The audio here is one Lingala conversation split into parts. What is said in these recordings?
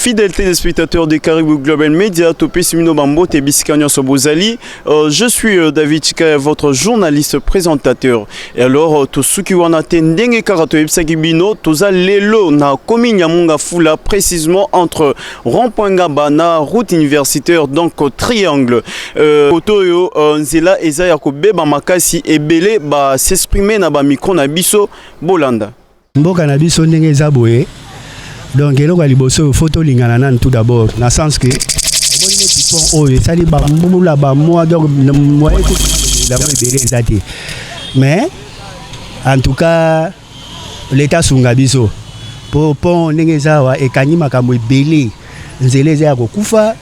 Fidèles téléspectateurs des Caribou Global Media, Topé Simino Bambo, Tebiskanyo Sobozali. Je suis David Chika, votre journaliste présentateur. Et alors, tout ce qui wana tendenge karato ebsaki bino, toza lelo na komi Nyamunga Fula, précisément entre Rond-Point Ngaba na route universitaire, donc triangle. Otoyo nzela eza ya kobeba makasi ebele ba s'exprimer na ba micro na biso bolanda. Mboka na biso ndenge eza boye. Donc eloko liboso photo lingana nan tout d'abord na sens que oboni neti pont oyo sali ba mbula ba moi donc moi la ebele ezati. Mais en tout cas l'état sunga biso pour pont ndenge eza wa ekani makambo ebele nzela eza ya kokufa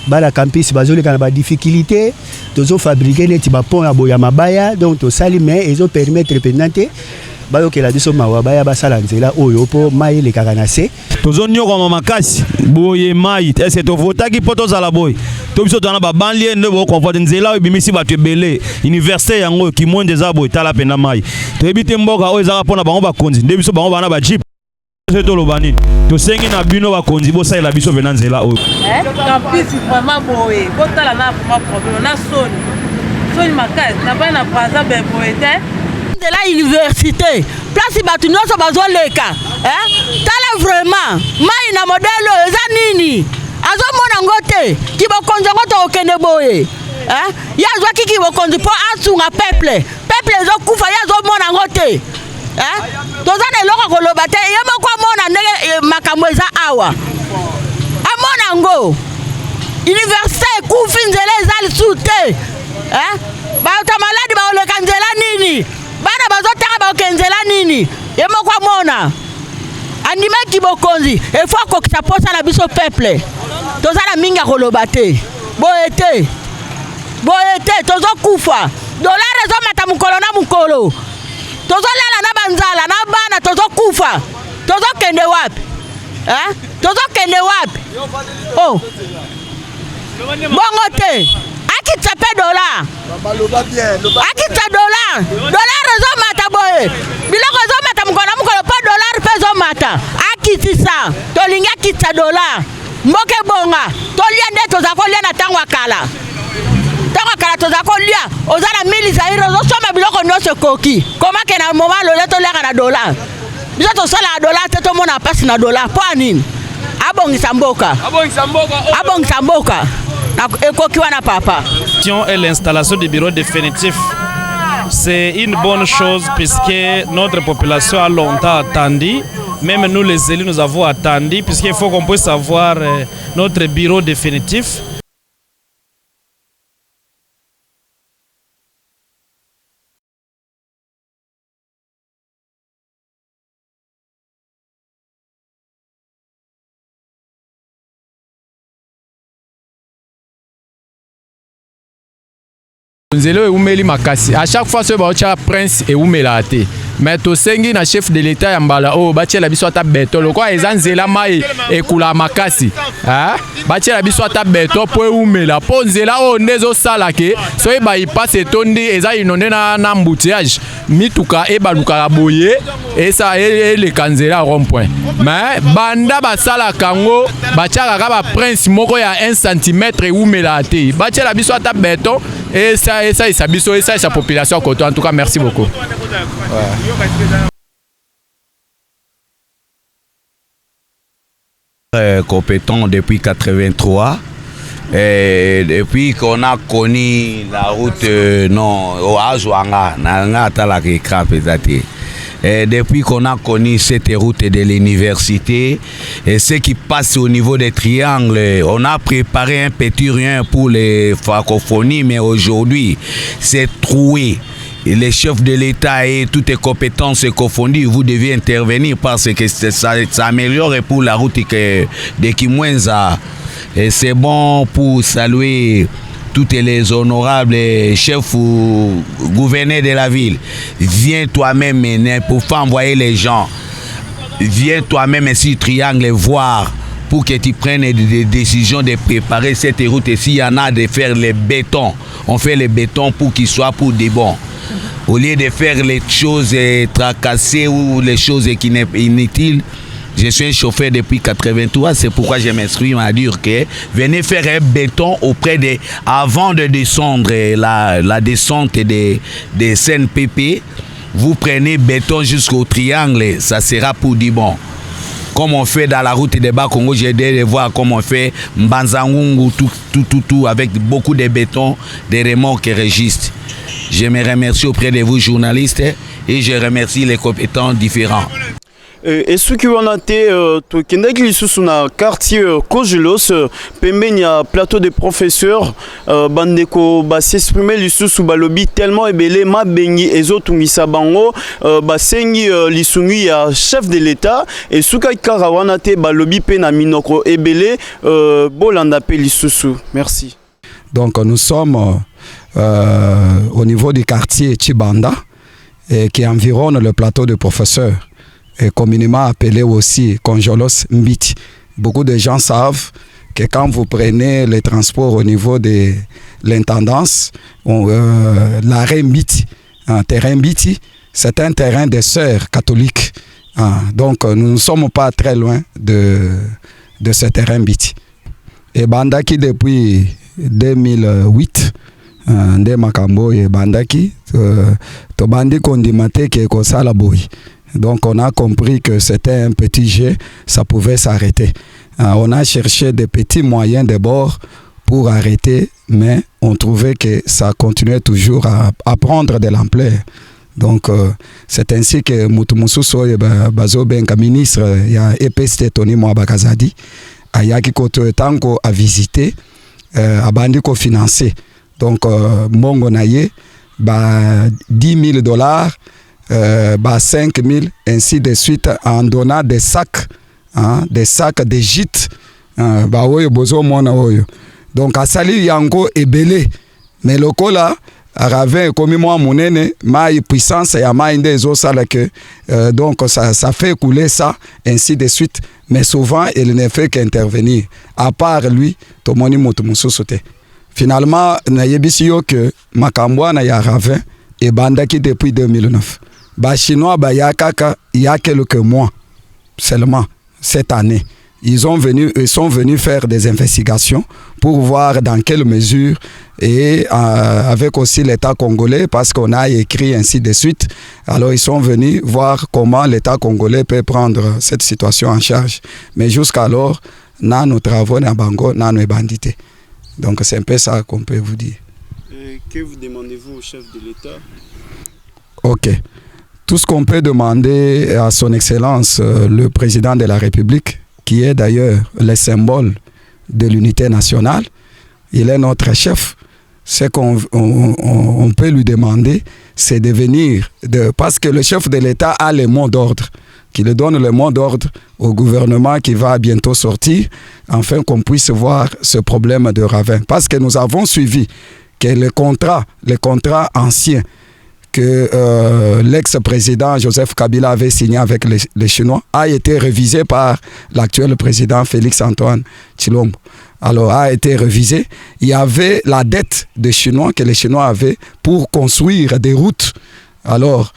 bala campus bazoleka na ba difficulté tozo fabriquer neti ba pont ya boya mabaya donc to sali mais ezo permettre pendante bayo ke la biso mawa baya basala nzela oyo po mai le kakanase tozo nyoko makasi boye mai est-ce to votaki poto za la boy to biso tona ba banlieue ne bo comporter nzela bimisi batu ebele université yango ki monde za boy tala pena mai to ebite mboka oyo za pona bango ba konzi nde biso bango bana ba jeep to lobani to sengi na bino ba konzi bo sa la biso vena nzela oyo campus vraiment boye botala na problème na soni makasi na bana praza be boete de la université place batu nyonso bazoleka tala vraiment mai na modèle eza nini azomona ngote kibokonzi ngo to okende boye yazwaki kibokonzi po asunga peuple ezokufa yazomona ngote toza na eloko koloba te ye moko amona ndenge makambo eza awa amona ngo université ekufi nzela eza lisu te bato maladi baoleka nzela nini bana bazotaka bakenzela nini ye moko amona andimaki bokonzi efo akokisa posa na biso peuple toza na mingi ya koloba te boye te tozokufa dollar ezomata mokolo na mokolo tozolela na banzala na bana tozokufa tozokende wapi oh bongo te akitsa pe dollar akitsa dollar ezomata boye biloko ezomata mokolo po dollar pe ezomata akitisa tolingi akitsa dollar mboke bonga tolia nde toza kolia na ntango akala toza kolia oza na mili zaire ozosoma biloko nyonso ekoki komake na moma lole toliaka na dollar biso tosala na dollar te tomona pasi na dollar po anini abongisa mboka Et l'installation du bureau définitif, c'est une bonne chose puisque notre population a longtemps attendu. Même nous les élus, nous avons attendu puisqu'il faut qu'on puisse avoir notre bureau définitif. Nzelo eumeli makasi à chaque fois ce baocha prince eumela ate mais to sengi na chef de l'état ya mbala o batiela biso ata beto lokwa eza nzela mai ekula makasi batiela biso ata beto po eumela po nzela o ndezo sala ke so eba ipasse tondi eza inonde na embouteillage mituka ebaluka boye esa le kanzela rond-point mais banda basala kango batiaka ka ba prince moko ya 1 cm eumela ate batiela biso ata beto et ça biso et ça sa population côté. En tout cas, merci beaucoup. Compétent depuis 83 et depuis qu'on a connu la route au Azouanga, depuis qu'on a connu cette route de l'université et ce qui passe au niveau des triangles, on a préparé un petit rien pour les francophonies, mais aujourd'hui c'est troué. Et les chefs de l'État et toutes les compétences confondues, vous devez intervenir parce que ça améliore pour la route de Kimwenza. Et c'est bon pour saluer tous les honorables chefs ou gouverneurs de la ville. Viens toi-même pour faire envoyer les gens. Viens toi-même ici triangle voir pour que tu prennes des décisions de préparer cette route. Et s'il y en a de faire les bétons, on fait les bétons pour qu'ils soient pour des bons. Au lieu de faire les choses tracassées ou les choses qui n'est inutiles, Je suis un chauffeur depuis 83, c'est pourquoi je m'exprime à dire que venez faire un béton auprès des... Avant de descendre la descente des CNPP, vous prenez béton jusqu'au triangle, ça sera pour du bon. Comme on fait dans la route des Bas-Congo, j'ai aidé de voir comment on fait Mbanzangungu, tout, avec beaucoup de béton, des remorques et registres. Je me remercie auprès de vous, journalistes, et je remercie les compétents différents. Et ceux qui ont été sur le quartier Kojulos, pembeni a plateau de professeurs, bandeko ba s'exprimer lisusu balobi tellement ebele ma bengi ezotungisa bango basengi lisungi ya chef de l'État et suka karawana te balobi pe na minoko ebele bolanda pe lisusu. Merci. Donc nous sommes au niveau du quartier Chibanda qui environne le plateau de professeurs, et communément appelé aussi Konjolos Mbiti. Beaucoup de gens savent que quand vous prenez les transports au niveau de l'intendance, l'arrêt Mbiti, un terrain Mbiti, c'est un terrain des sœurs catholiques. Donc nous ne sommes pas très loin de ce terrain Mbiti. Et Bandaki depuis 2008, Nde Makambo et Bandaki, to bandi kondimate qui est comme ça la boy. Donc on a compris que c'était un petit jet, ça pouvait s'arrêter. On a cherché des petits moyens de bord pour arrêter, mais on trouvait que ça continuait toujours à prendre de l'ampleur. Donc c'est ainsi que Mutumusu Soye Bazo Benka, ministre, il y a EPST Tony Mwabakazadi, Ayaki Koto Tanko a visité, a Bandiko financé. Donc Mongo Naye, $10 000, 5 000, ainsi de suite, en donnant des sacs de gîtes. Donc à Sali Yango et Belé, mais le cola avait comme moi monene ma puissance et à ma que donc ça fait couler ça, ainsi de suite, mais souvent il ne fait qu'intervenir. À part lui, Tomoni Motomuso sauté. Finalement, na yebisiyo que Makambwa na ya ravin et Bandaki depuis 2009. Ba chinois ba ya kaka il y a quelques mois seulement cette année. Ils sont venus faire des investigations pour voir dans quelle mesure, et avec aussi l'État congolais, parce qu'on a écrit ainsi de suite. Alors ils sont venus voir comment l'État congolais peut prendre cette situation en charge. Mais jusqu'alors, nos travaux na bango, nos bandités. Donc c'est un peu ça qu'on peut vous dire. Que vous demandez-vous au chef de l'État? Ok. Tout ce qu'on peut demander à son Excellence, le président de la République, qui est d'ailleurs le symbole de l'unité nationale, il est notre chef. Ce qu'on peut lui demander, c'est de venir, parce que le chef de l'État a le mot d'ordre, qui le donne le mot d'ordre au gouvernement qui va bientôt sortir, afin qu'on puisse voir ce problème de ravin. Parce que nous avons suivi que le contrat ancien que l'ex-président Joseph Kabila avait signé avec les Chinois a été révisé par l'actuel président Félix-Antoine Tshilombo. Alors, a été révisé. Il y avait la dette des Chinois que les Chinois avaient pour construire des routes. Alors,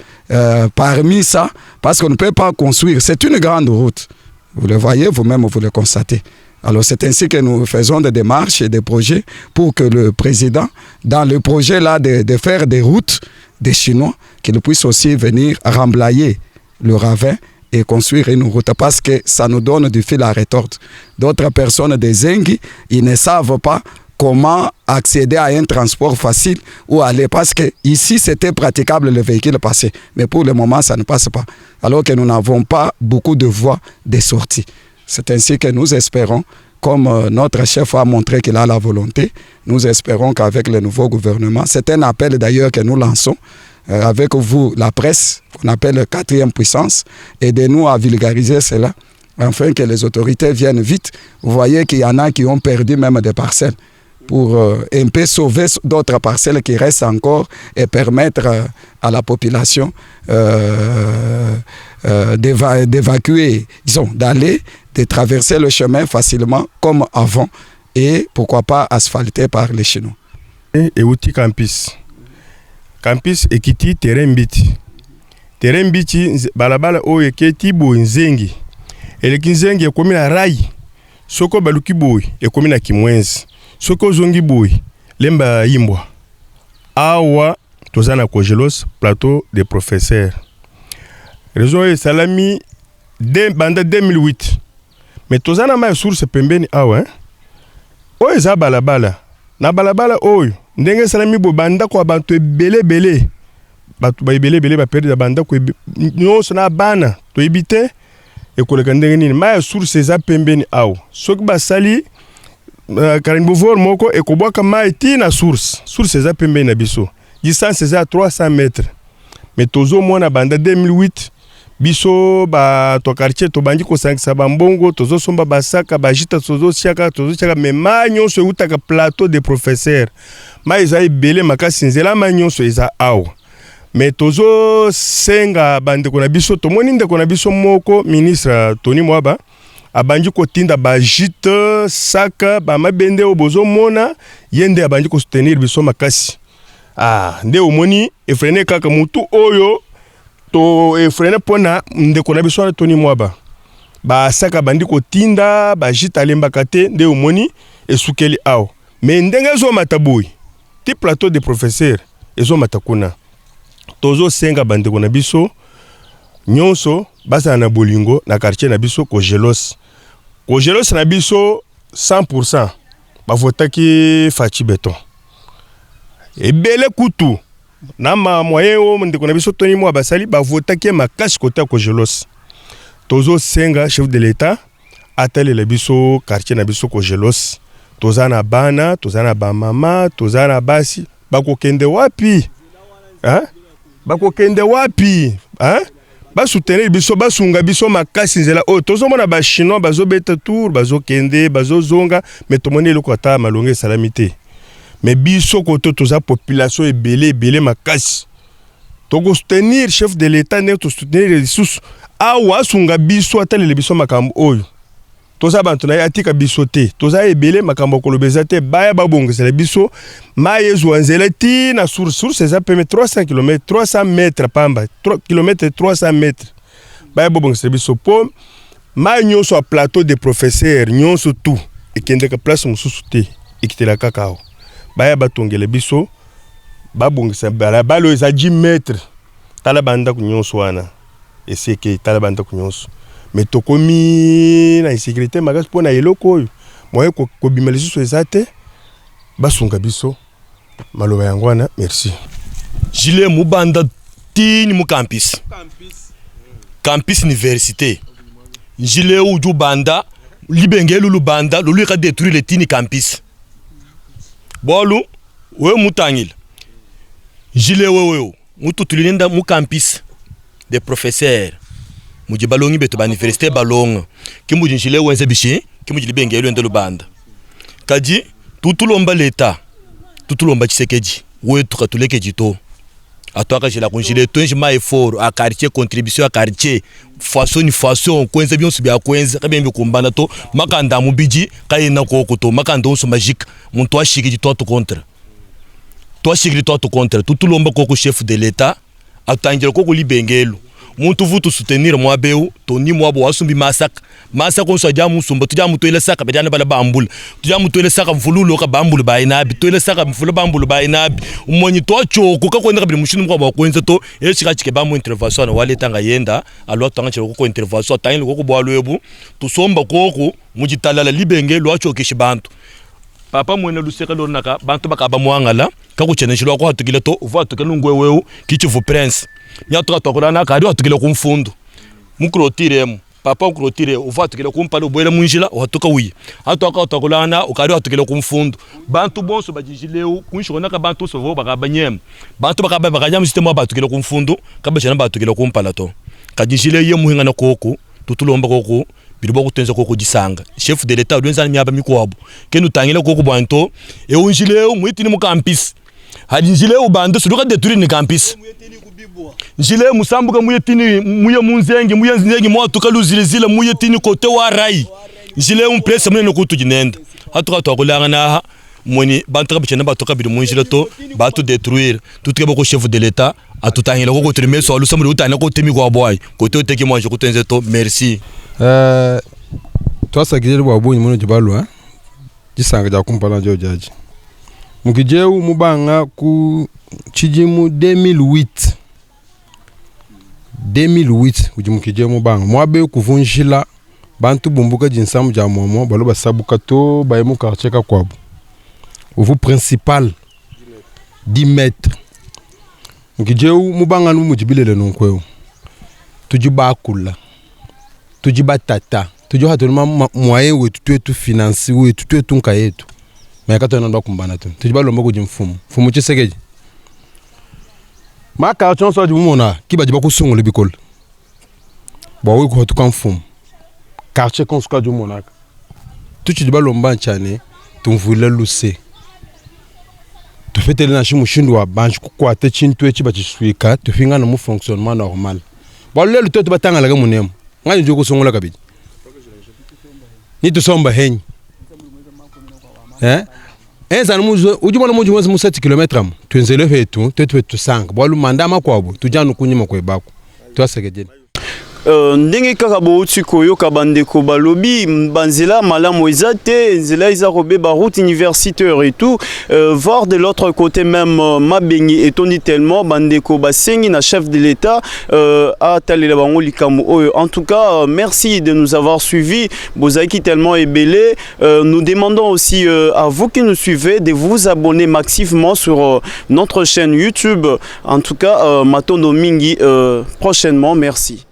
parmi ça, parce qu'on ne peut pas construire, c'est une grande route. Vous le voyez, vous-même, vous le constatez. Alors, c'est ainsi que nous faisons des démarches et des projets pour que le président, dans le projet là de faire des routes des Chinois, qu'il puisse aussi venir remblayer le ravin et construire une route, parce que ça nous donne du fil à retordre. D'autres personnes des Zengi, ils ne savent pas comment accéder à un transport facile ou aller, parce que ici c'était praticable le véhicule passé, mais pour le moment ça ne passe pas, alors que nous n'avons pas beaucoup de voies de sortie. C'est ainsi que nous espérons, comme notre chef a montré qu'il a la volonté, nous espérons qu'avec le nouveau gouvernement, c'est un appel d'ailleurs que nous lançons, avec vous, la presse, qu'on appelle 4e puissance, aidez-nous à vulgariser cela, afin que les autorités viennent vite. Vous voyez qu'il y en a qui ont perdu même des parcelles, pour un peu sauver d'autres parcelles qui restent encore et permettre à la population d'évacuer, disons, d'aller, de traverser le chemin facilement comme avant, et pourquoi pas asphalté par les Chinois. Et outil campus. Campus ekiti terrain biti. Terrain biti balabala o eketi bo nzengi. eleki nzenge ekomi na rai soko baluki boy ekomi na kimwenzi soko zongi boy lemba yimbwa awa toza na Kogelos plateau des professeurs raison e salami banda 2008 mais toza na ma source pembeni awa oyo eza balabala na balabala oyo ndenge salami bo banda ko bantu ebele batu ba ebele ba perdre banda ko nyonso na bana to ebite ekoleka ndenge nini ma source eza pembeni awa soki basali Karimbouvor moko ekobwaka mai ti na source eza pembeni na biso distance eza 300 mètres mais tozo mona banda 2008 biso ba to quartier to bangi ko sangisa bambongo tozo somba basaka bajita tozo siaka mais ma nyonso eutaka plateau des professeurs ma eza ebele makasi nzela ma nyonso eza awa mais tozo senga bandeko na biso tomoni ndeko na biso moko ministre Tony Mwaba abanji kotinda bajite saka bamabende obozo mona yende abanji ko soutenir biso makasi nde omoni efrene kaka mutu oyo to efrene pona ndeko na biso Tony Mwaba ba saka bandi kotinda bajite alembaka te nde omoni esukeli awo mais ndenge ezo mataboyi ti plateau des professeurs ezo matakuna tozo senga bandeko na biso nyonso basa na bolingo na quartier na biso Kogelos na biso 100% bavotaki Faci Beton ebele kutu na ma moyen o ndeko na biso Tony Mwaba basali bavotaki makasi kota Kogelos tozo senga chef de l'état atele le biso quartier na biso Kogelos toza na bana toza na ba mama toza na basi bakokende wapi bakokende wapi basoutenir biso basunga biso makasi nzela oyo tozomona ba chinois bazobeta tour bazokende bazozonga mais tomoni eloko ata malonga esalami te mais biso koto toza population ebele makasi toko soutenir chef de l'état ne to soutenir les sous awa sunga biso atalele biso makambo oyo toza bantu na atika biso te toza ebele makambo kolobeza te baya babongisela biso maye zwanzela ti na source eza peme 300 km 300 mètres pamba 3 km 300 mètres baya babongisela biso po maye nyonso a plateau des professeurs nyonso tout ekende ka place mususu te ekitela kakao baya batongela biso babongisa balabala eza 10 mètres tala banda ku nyonso wana eseke tala banda ku nyonso mais tokomi na insécurité makasi pona eloko oyo moye kobima lisusu eza te basunga biso maloba yango wana merci Gile mubanda tini mu campus université Gile uju banda libengelu lu banda lulu ka détruire le tini campus bolu we mutangila Gile wewe mutu tulinenda mu campus des professeurs muji balongi beto ba université balonga kimuji njile wenze bishi kimuji libengelu ende lubanda kaji tutulomba leta tutulomba Tshisekedi we tukatuleke jito atwaka jela kunjile tonji ma effort a quartier contribution a quartier façon kwenze byonso bya kwenze kabembe kumbana to makanda mubiji kayina koko to makanda onso magique muntu ashiki to contre tutulomba koko chef de l'état atangira koko libengelu muntu vutu soutenir mwabeu Tony Mwaba wasumbi masaka onso aja musumba tuja mutoile saka bedana bala bambula tuja mutoile saka mfululo ka bambula bainabi toile saka mfululo bambula bainabi umonyi to choko ka kwenda kabili mushinu Mwaba kwenza to elchika chike ba mu intervention wale tanga yenda alwa tanga chiko ko intervention tanga ko bwalwebu tusomba koko mujitalala libenge lwa chokishi bantu papa mwene luseka lonaka bantu bakaba mwangala ka kucheneshilwa ko hatukile to uva hatukile ngwewewu kichivu prince nyato tokolana kadi hatukile kumfundo mukrotiremu papa ukrotire uva hatukile kumpala ubwele munjila uhatuka uyi hatoka tokolana ukadi hatukile kumfundo bantu bonso bajijileu kunshona ka bantu sovo bakabanyem bantu bakabanya system batukile kumfundo kabashana batukile kumpala to kajijile ye muhinga na koko tutulomba koko bilibo kutenza koko disanga chef de l'état lwenza myaba mikwabo kenu tangile koko bwanto e unjileu muitini mu campus hadinjileu bande suluka détruire ni campus njile musambuka muyetini muye munzengi muye nzengi mwatuka luzilizile muyetini kote wa rai njile umpresse munene kutu jinenda hatuka twakulanga na moni bantra bichena batoka bidu munjila to ba tout détruire tout ke boko chef de l'état a tout tangela ko trimer so lu samru utana ko temi ko boy ko to teki moi je ko tenze to merci toi ça gidele bo abonyi mono jibalu hein jisanga ja kumpala jo jaji mukijeu mubanga ku chijimu 2008 ujimukijeu mubanga mwabe kuvunjila bantu bumbuka jinsamu ja momo balo basabuka to bayemu quartier ka kwabu ovu principal 10 mètres mukijeu mubanga nu mujibilele nonkweo tujiba kula tujiba tata tujo hatulima moyen wetu twetu finance wetu twetu nka yetu mais katona ndo kumbana tu tujiba lomba ko jimfumu fumu chisekeji maka chonso jumona kibajiba kusungula bikol bo we ko tuka mfumu quartier konsuka jumona tujiba lomba nchane tumvula luse tufetele na shimushindu wa banj kwa te chintu echi bachiswika tufinga na mu fonctionnement normal bo lelo to batanga la munemo ngani joko songola kabidi ni to somba henyi eza muzo ujibona mujo mwezi 7 km am twenzele fetu twetu sanga bo lu mandama kwabo tujanu kunyima kwebako twasegejeni ndenge kaka bouti koyoka bandeko balobi banzela malamu eza te nzela eza robeba route universitaire et tout voir de l'autre côté même mabengi etondi tellement bandeko basengi na chef de l'état a talela bango likambo oyo. En tout cas merci de nous avoir suivis, bozaki tellement ébélé. Nous demandons aussi à vous qui nous suivez de vous abonner massivement sur notre chaîne YouTube. En tout cas Matondo Mingi prochainement, merci.